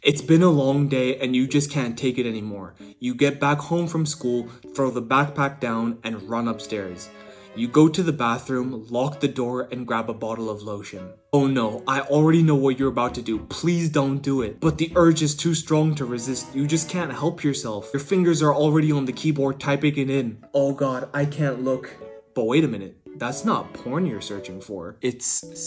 It's been a long day and you just can't take it anymore. You get back home from school, throw the backpack down, and run upstairs. You go to the bathroom, lock the door, and grab a bottle of lotion. Oh no, I already know what you're about to do. Please don't do it. But the urge is too strong to resist. You just can't help yourself. Your fingers are already on the keyboard typing it in. Oh god, I can't look. But wait a minute. That's not porn you're searching for. It's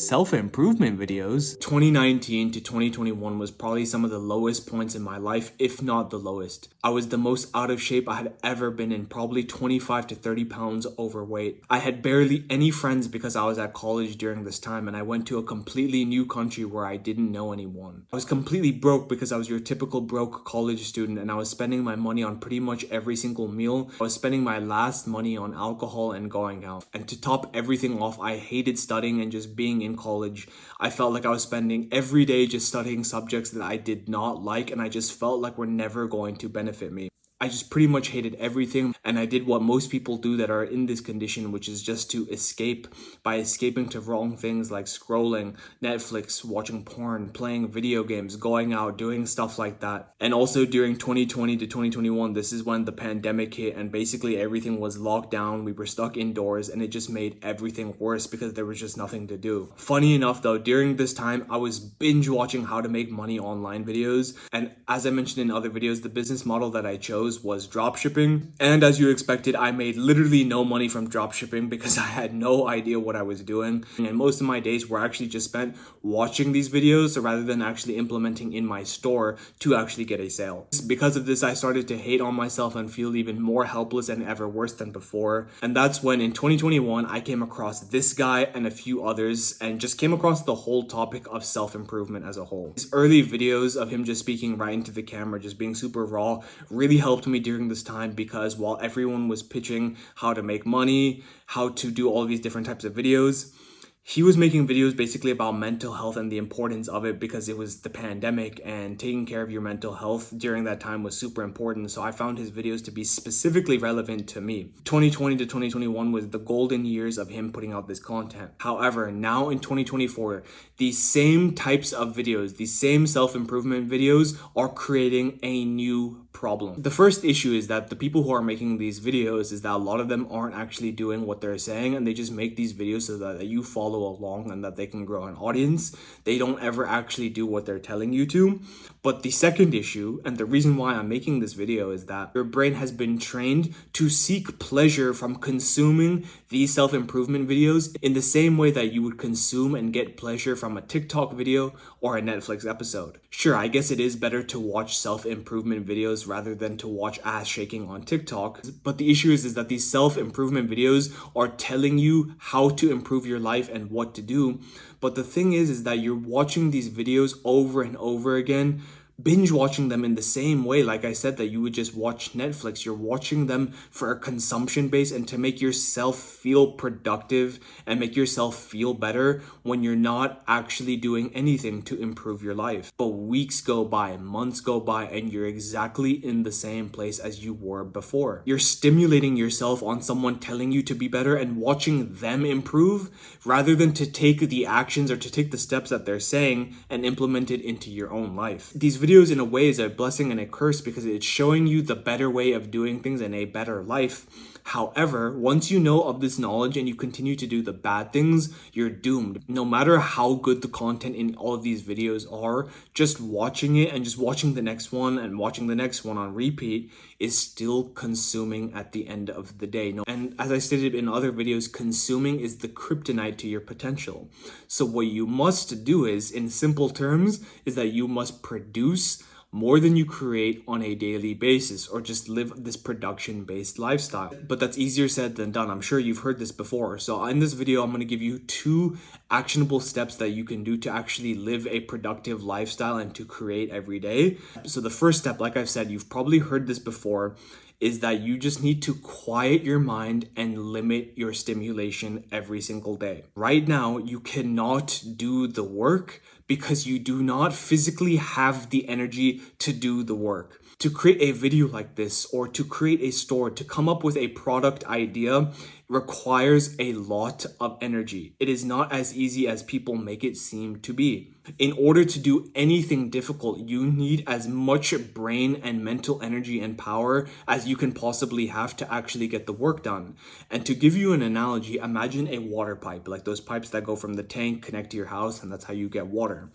self-improvement videos. 2019 to 2021 was probably some of the lowest points in my life, if not the lowest. I was the most out of shape I had ever been in, probably 25 to 30 pounds overweight. I had barely any friends because I was at college during this time, and I went to a completely new country where I didn't know anyone. I was completely broke because I was your typical broke college student, and I was spending my money on pretty much every single meal. I was spending my last money on alcohol and going out. And to top everything off, I hated studying and just being in college. I felt like I was spending every day just studying subjects that I did not like, and I just felt like were never going to benefit me. I just pretty much hated everything, and I did what most people do that are in this condition, which is just to escape by escaping to wrong things like scrolling, Netflix, watching porn, playing video games, going out, doing stuff like that. And also during 2020 to 2021, this is when the pandemic hit and basically everything was locked down. We were stuck indoors and it just made everything worse because there was just nothing to do. Funny enough though, during this time, I was binge watching how to make money online videos. And as I mentioned in other videos, the business model that I chose was dropshipping, and as you expected, I made literally no money from dropshipping because I had no idea what I was doing, and most of my days were actually just spent watching these videos rather than actually implementing in my store to actually get a sale. Because of this, I started to hate on myself and feel even more helpless and ever worse than before, and that's when in 2021 I came across this guy and a few others and just came across the whole topic of self-improvement as a whole. These early videos of him just speaking right into the camera, just being super raw, really helped me during this time because while everyone was pitching how to make money, how to do all these different types of videos, he was making videos basically about mental health and the importance of it because it was the pandemic and taking care of your mental health during that time was super important. So I found his videos to be specifically relevant to me. 2020 to 2021 was the golden years of him putting out this content. However, now in 2024, these same types of videos, these same self-improvement videos are creating a new problem. The first issue is that the people who are making these videos is that a lot of them aren't actually doing what they're saying, and they just make these videos so that you follow along and that they can grow an audience. They don't ever actually do what they're telling you to. But the second issue, and the reason why I'm making this video, is that your brain has been trained to seek pleasure from consuming these self-improvement videos in the same way that you would consume and get pleasure from a TikTok video or a Netflix episode. Sure, I guess it is better to watch self-improvement videos rather than to watch ass shaking on TikTok. But the issue is that these self-improvement videos are telling you how to improve your life and what to do. But the thing is that you're watching these videos over and over again, binge watching them in the same way, like I said, that you would just watch Netflix. You're watching them for a consumption base and to make yourself feel productive and make yourself feel better when you're not actually doing anything to improve your life. But weeks go by, months go by, and you're exactly in the same place as you were before. You're stimulating yourself on someone telling you to be better and watching them improve rather than to take the actions or to take the steps that they're saying and implement it into your own life. These videos in a way is a blessing and a curse because it's showing you the better way of doing things and a better life. However, once you know of this knowledge and you continue to do the bad things, you're doomed. No matter how good the content in all of these videos are, just watching it and just watching the next one and watching the next one on repeat is still consuming at the end of the day. And as I stated in other videos, consuming is the kryptonite to your potential. So what you must do is, in simple terms, is that you must produce more than you create on a daily basis, or just live this production-based lifestyle. But that's easier said than done. I'm sure you've heard this before. So in this video, I'm going to give you 2 actionable steps that you can do to actually live a productive lifestyle and to create every day. So the first step, like I've said, you've probably heard this before, is that you just need to quiet your mind and limit your stimulation every single day. Right now, you cannot do the work because you do not physically have the energy to do the work. To create a video like this, or to create a store, to come up with a product idea, requires a lot of energy. It is not as easy as people make it seem to be. In order to do anything difficult, you need as much brain and mental energy and power as you can possibly have to actually get the work done. And to give you an analogy, imagine a water pipe, like those pipes that go from the tank, connect to your house, and that's how you get water.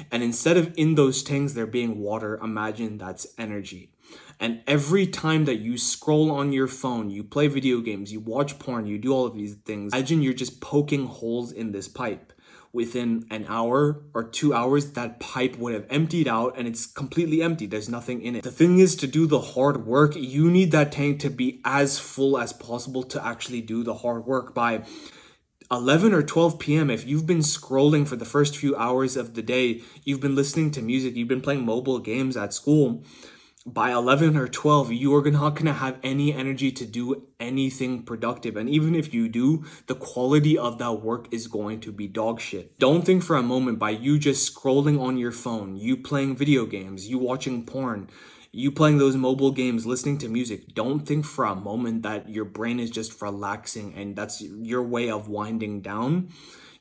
And instead of in those tanks there being water, imagine that's energy. And every time that you scroll on your phone, you play video games, you watch porn, you do all of these things, imagine you're just poking holes in this pipe. Within an hour or 2 hours, that pipe would have emptied out and it's completely empty. There's nothing in it. The thing is, to do the hard work, you need that tank to be as full as possible to actually do the hard work. By 11 or 12 p.m., if you've been scrolling for the first few hours of the day, you've been listening to music, you've been playing mobile games at school, by 11 or 12, you are not going to have any energy to do anything productive. And even if you do, the quality of that work is going to be dog shit. Don't think for a moment by you just scrolling on your phone, you playing video games, you watching porn, you playing those mobile games, listening to music, don't think for a moment that your brain is just relaxing and that's your way of winding down.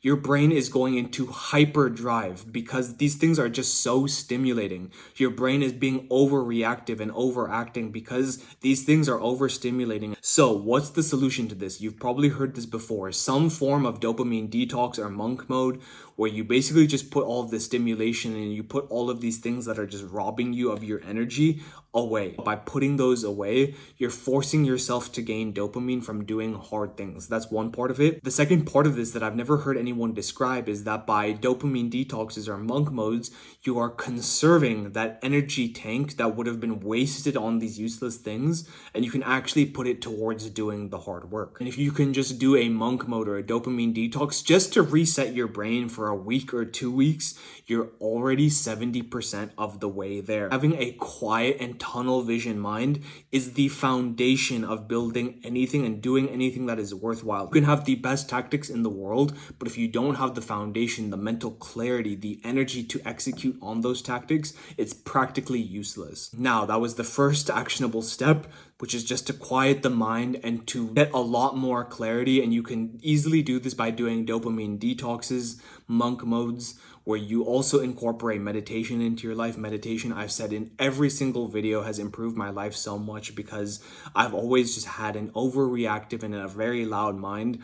Your brain is going into hyperdrive because these things are just so stimulating. Your brain is being overreactive and overacting because these things are overstimulating. So what's the solution to this? You've probably heard this before. Some form of dopamine detox or monk mode, where you basically just put all of the stimulation and you put all of these things that are just robbing you of your energy away. By putting those away, you're forcing yourself to gain dopamine from doing hard things. That's one part of it. The second part of this that I've never heard anyone describe is that by dopamine detoxes or monk modes, you are conserving that energy tank that would have been wasted on these useless things, and you can actually put it towards doing the hard work. And if you can just do a monk mode or a dopamine detox just to reset your brain for a week or 2 weeks, you're already 70% of the way there. Having a quiet and tunnel vision mind is the foundation of building anything and doing anything that is worthwhile. You can have the best tactics in the world, but if you don't have the foundation, the mental clarity, the energy to execute on those tactics, it's practically useless. Now, that was the first actionable step, which is just to quiet the mind and to get a lot more clarity. And you can easily do this by doing dopamine detoxes, monk modes, where you also incorporate meditation into your life. Meditation, I've said in every single video, has improved my life so much because I've always just had an overreactive and a very loud mind.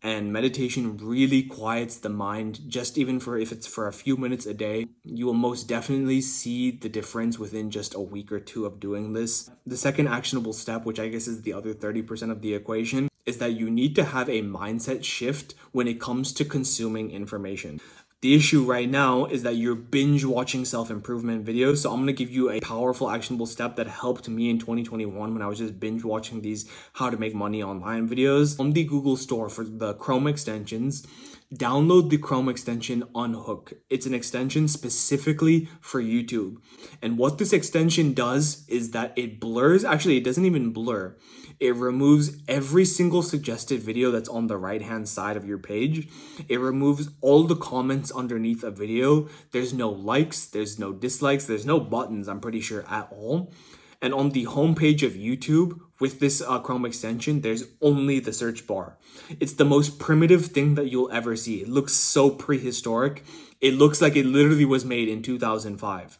And meditation really quiets the mind, just even for if it's for a few minutes a day. You will most definitely see the difference within just a week or two of doing this. The second actionable step, which I guess is the other 30% of the equation, is that you need to have a mindset shift when it comes to consuming information. The issue right now is that you're binge watching self-improvement videos. So I'm going to give you a powerful actionable step that helped me in 2021 when I was just binge watching these how to make money online videos. On the Google store for the Chrome extensions, download the Chrome extension Unhook. It's an extension specifically for YouTube. And what this extension does is that it blurs, actually it doesn't even blur. It removes every single suggested video that's on the right-hand side of your page. It removes all the comments underneath a video. There's no likes, there's no dislikes, there's no buttons, I'm pretty sure, at all. And on the homepage of YouTube, with this Chrome extension, there's only the search bar. It's the most primitive thing that you'll ever see. It looks so prehistoric. It looks like it literally was made in 2005.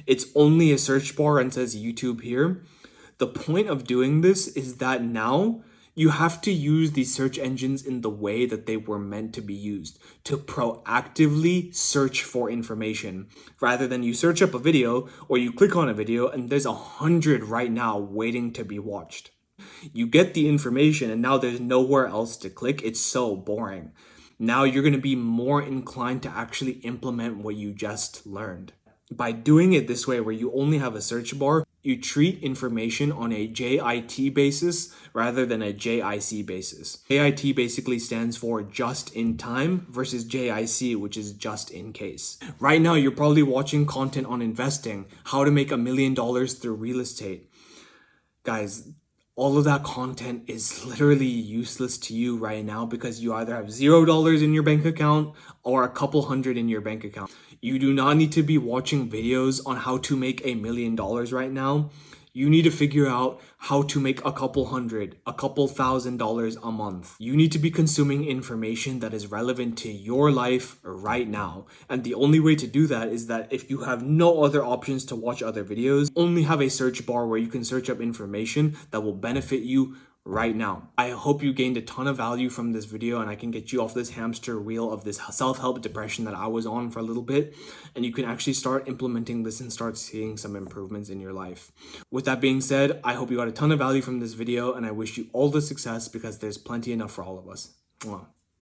It's only a search bar and says YouTube here. The point of doing this is that now you have to use these search engines in the way that they were meant to be used, to proactively search for information, rather than you search up a video or you click on a video and there's 100 right now waiting to be watched. You get the information and now there's nowhere else to click. It's so boring. Now you're going to be more inclined to actually implement what you just learned. By doing it this way, where you only have a search bar, you treat information on a JIT basis rather than a JIC basis. JIT basically stands for just in time versus JIC, which is just in case. Right now, you're probably watching content on investing, how to make $1 million through real estate. Guys, all of that content is literally useless to you right now because you either have $0 in your bank account or a couple hundred in your bank account. You do not need to be watching videos on how to make $1 million right now. You need to figure out how to make a couple hundred, a couple $1,000s a month. You need to be consuming information that is relevant to your life right now. And the only way to do that is that if you have no other options to watch other videos, only have a search bar where you can search up information that will benefit you right now. I hope you gained a ton of value from this video and I can get you off this hamster wheel of this self-help depression that I was on for a little bit, and you can actually start implementing this and start seeing some improvements in your life. With that being said, I hope you got a ton of value from this video and I wish you all the success because there's plenty enough for all of us. Mwah.